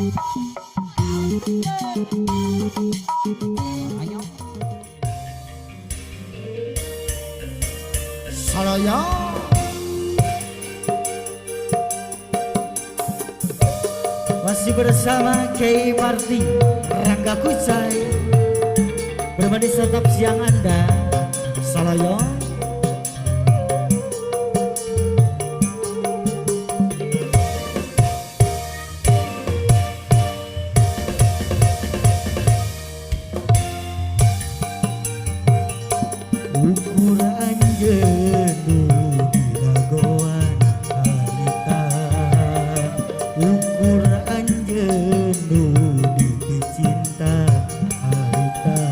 Salaya masih bersama Kiai Marti Rangga Kucai bermandi santap siang Anda. Salaya ukur anjeun dilagoan harita, ukur anjeun dicinta harita,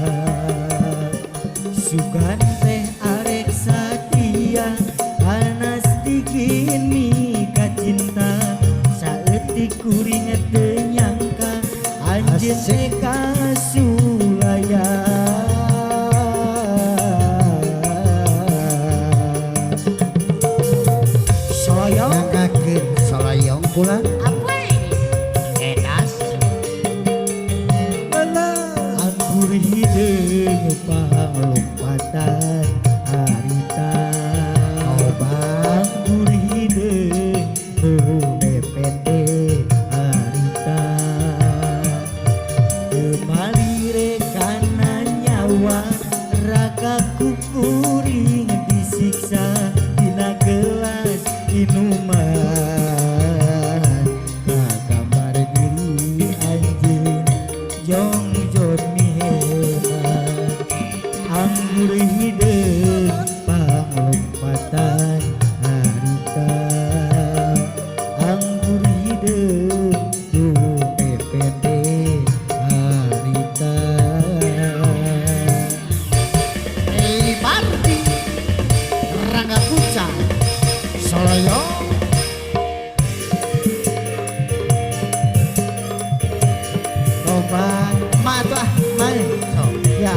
sugan teh arek satia panas dikin mika cinta saeutik kuring teu nyangka anjeun teh kasulaya. Salayong pulang apa ini? Edas anggur hideung palompatan harita, anggur hideung DPD harita, temali rekana nyawa raka kukuring disiksa dina gelas minuman. Anggur hideung palompatan harita, anggur hideung DPD harita. Marti Rangga Kucai Salaya tobat matu main ya.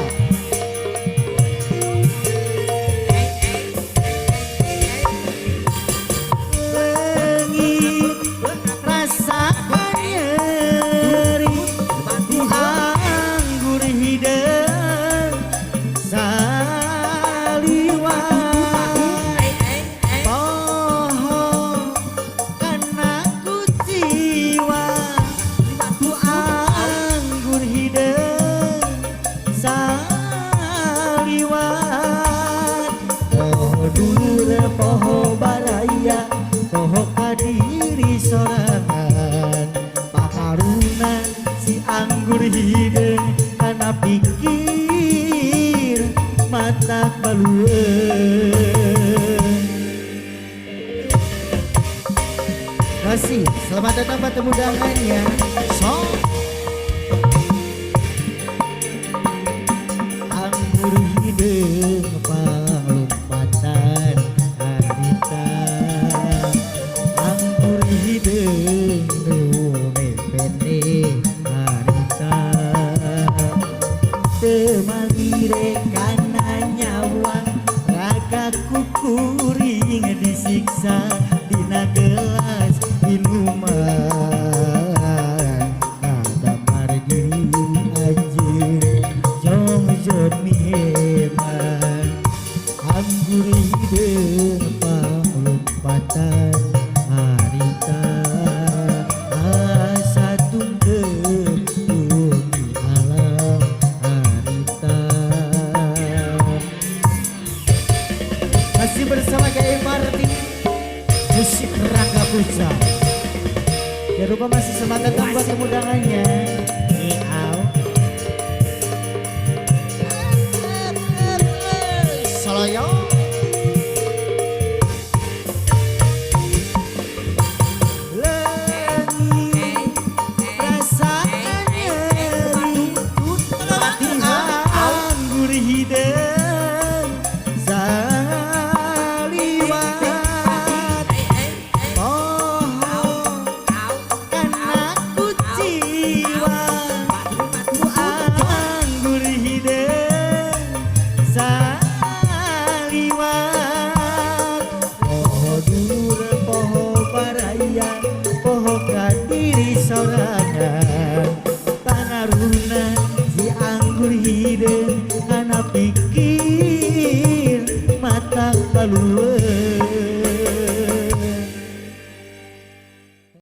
Poho baraya, poho kadiri sorangan, pakarunan si anggur hideung kana pikir mata balueun. Kasih, selamat datang pada undangannya. Anggur hideung palompatan harita, anggur hideung DPD harita, temali rekana nyawa raka kukuring disiksa dina gelas minuman. Kadamar diri anjeun jong hebat, anggur hideung palompatan harita, asa tunggeuh bumi alam harita. Masih bersama Kiai Marti musik Rangga Kucai. Ya lupa masih semangat buat undangannya. Salaya anggur hideung saliwat, poho kana kuciwa, anggur hideung saliwat, poho dur poho baraya, poho kadiri sorangan.